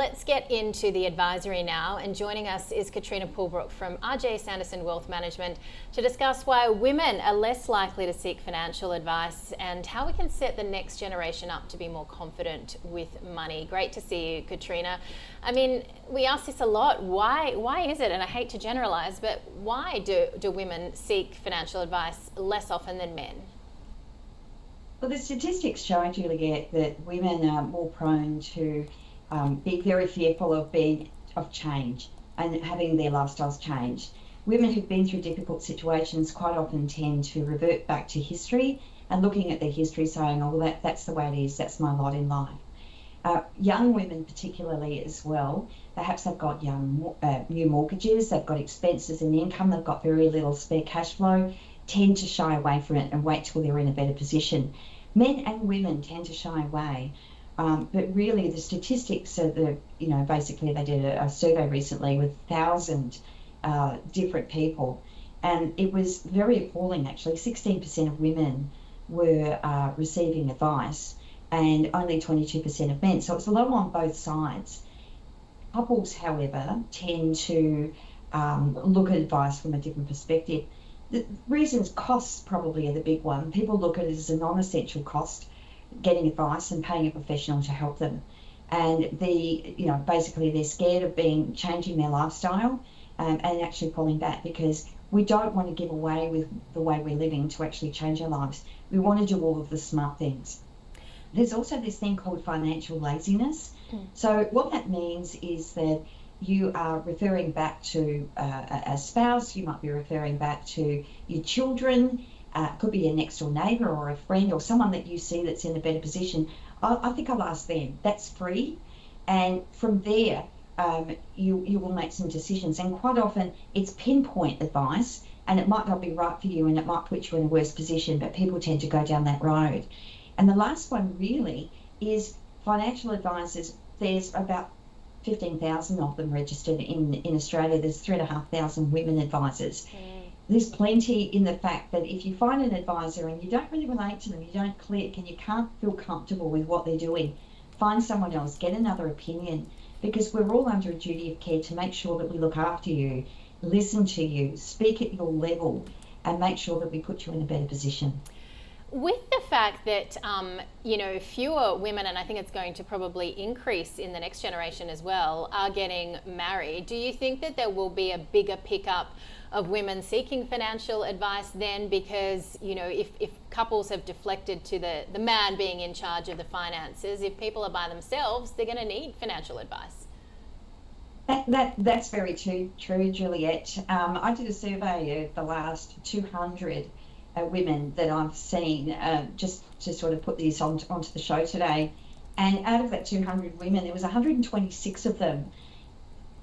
let's get into the advisory now. And joining us is Katrina Pulbrook from RJ Sanderson Wealth Management to discuss why women are less likely to seek financial advice and how we can set the next generation up to be more confident with money. Great to see you, Katrina. I mean, we ask this a lot. Why is it, and I hate to generalise, but why do women seek financial advice less often than men? Well, the statistics show, Juliet, that women are more prone to be very fearful of change and having their lifestyles changed. Women who've been through difficult situations quite often tend to revert back to history and looking at their history saying, oh, well, that's the way it is, that's my lot in life. Young women particularly as well, perhaps they've got new mortgages, they've got expenses and income, they've got very little spare cash flow, tend to shy away from it and wait till they're in a better position. Men and women tend to shy away, but really the statistics are basically they did a survey recently with 1,000 different people, and it was very appalling actually. 16% of women were receiving advice and only 22% of men, so it's low on both sides. Couples, however, tend to look at advice from a different perspective. The reasons, costs probably are the big one. People look at it as a non-essential cost, getting advice and paying a professional to help them. And basically they're scared of changing their lifestyle and actually pulling back, because we don't want to give away with the way we're living to actually change our lives. We want to do all of the smart things. There's also this thing called financial laziness. So what that means is that you are referring back to a spouse, you might be referring back to your children, could be a next door neighbour or a friend or someone that you see that's in a better position. I think I'll ask them. That's free. And from there, you will make some decisions. And quite often it's pinpoint advice, and it might not be right for you and it might put you in a worse position, but people tend to go down that road. And the last one really is financial advisors. There's about 15,000 of them registered in Australia. There's 3,500 women advisors. There's plenty in the fact that if you find an advisor and you don't really relate to them, you don't click and you can't feel comfortable with what they're doing, find someone else, get another opinion, because we're all under a duty of care to make sure that we look after you, listen to you, speak at your level, and make sure that we put you in a better position. With the fact that, fewer women, and I think it's going to probably increase in the next generation as well, are getting married, do you think that there will be a bigger pickup of women seeking financial advice then? Because, if couples have deflected to the man being in charge of the finances, if people are by themselves, they're going to need financial advice. That's very true, Juliet. I did a survey of the last 200 women that I've seen, just to sort of put this onto the show today. And out of that 200 women, there was 126 of them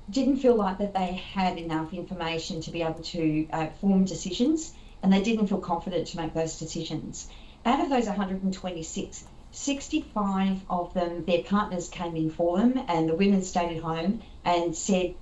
didn't feel like that they had enough information to be able to form decisions, and they didn't feel confident to make those decisions. Out of those 126, 65 of them, their partners came in for them, and the women stayed at home and said,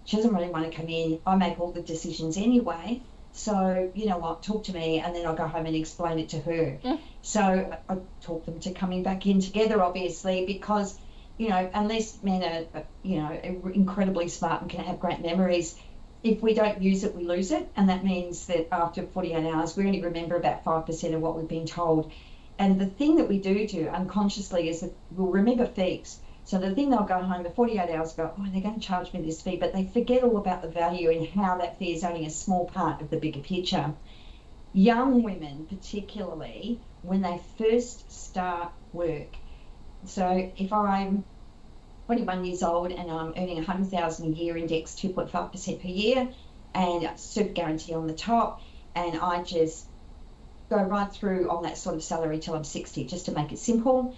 she doesn't really want to come in, I make all the decisions anyway, so you know what, talk to me, and then I'll go home and explain it to her. So I taught them to coming back in together, obviously, because unless men are incredibly smart and can have great memories, if we don't use it, we lose it, and that means that after 48 hours we only remember about 5% of what we've been told. And the thing that we do unconsciously is that we'll remember fees. So the thing, they'll go home, the 48 hours go, oh, they're going to charge me this fee, but they forget all about the value and how that fee is only a small part of the bigger picture. Young women, particularly, when they first start work. So if I'm 21 years old and I'm earning 100,000 a year, index 2.5% per year, and super guarantee on the top, and I just go right through on that sort of salary till I'm 60, just to make it simple,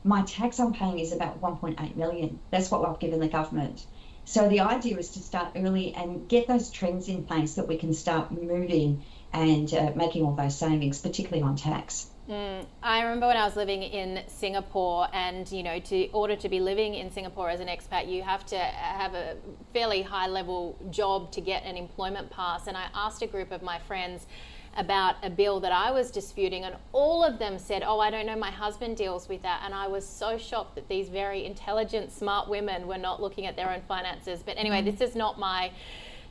my tax I'm paying is about 1.8 million. That's what I've given the government. So the idea is to start early and get those trends in place that we can start moving and making all those savings, particularly on tax. I remember when I was living in Singapore, and in order to be living in Singapore as an expat, you have to have a fairly high level job to get an employment pass. And I asked a group of my friends, about a bill that I was disputing, and all of them said, oh, I don't know, my husband deals with that. And I was so shocked that these very intelligent, smart women were not looking at their own finances. But anyway, this is not my,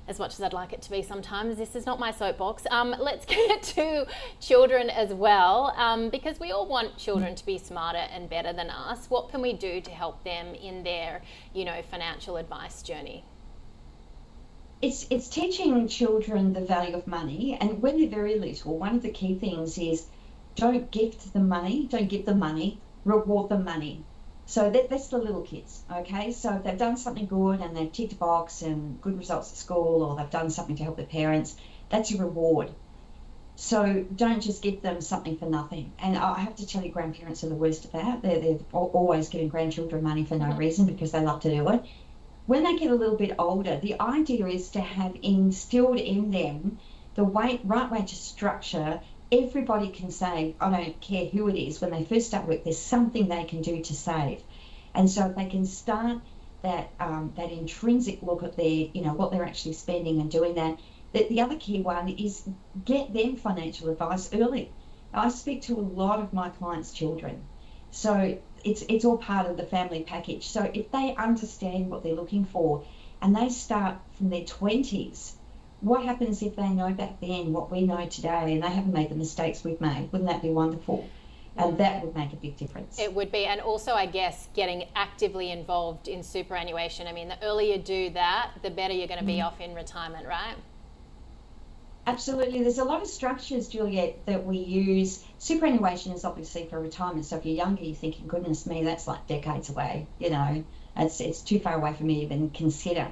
as much as I'd like it to be sometimes, this is not my soapbox. Let's get to children as well, because we all want children to be smarter and better than us. What can we do to help them in their, financial advice journey? It's teaching children the value of money, and when they're very little, one of the key things is don't give them money, reward them money. So that's the little kids, okay? So if they've done something good and they've ticked a box and good results at school, or they've done something to help their parents, that's a reward. So don't just give them something for nothing. And I have to tell you, grandparents are the worst at that. They're always giving grandchildren money for no reason because they love to do it. When they get a little bit older, the idea is to have instilled in them the right way to structure. Everybody can save. I don't care who it is. When they first start work, there's something they can do to save. And so if they can start that intrinsic look at their, what they're actually spending and doing that. The other key one is get them financial advice early. I speak to a lot of my clients' children. So it's all part of the family package. So if they understand what they're looking for and they start from their 20s, what happens if they know back then what we know today and they haven't made the mistakes we've made? Wouldn't that be wonderful? And that would make a big difference. It would be. And also, I guess, getting actively involved in superannuation. I mean, the earlier you do that, the better you're going to be off in retirement, right? Absolutely. There's a lot of structures, Juliet, that we use. Superannuation is obviously for retirement. So if you're younger, you're thinking, goodness me, that's like decades away. It's too far away for me to even consider.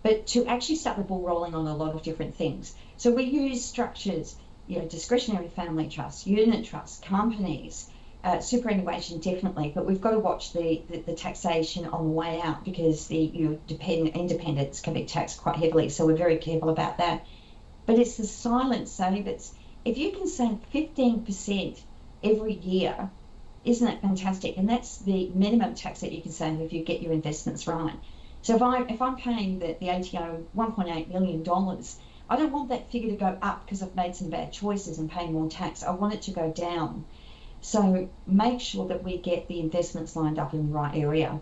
But to actually start the ball rolling on a lot of different things. So we use structures, discretionary family trusts, unit trusts, companies, superannuation definitely. But we've got to watch the taxation on the way out because the independents can be taxed quite heavily. So we're very careful about that. But it's the silent savers. If you can save 15% every year, isn't that fantastic? And that's the minimum tax that you can save if you get your investments right. So if I'm paying the ATO $1.8 million, I don't want that figure to go up because I've made some bad choices and paying more tax. I want it to go down. So make sure that we get the investments lined up in the right area.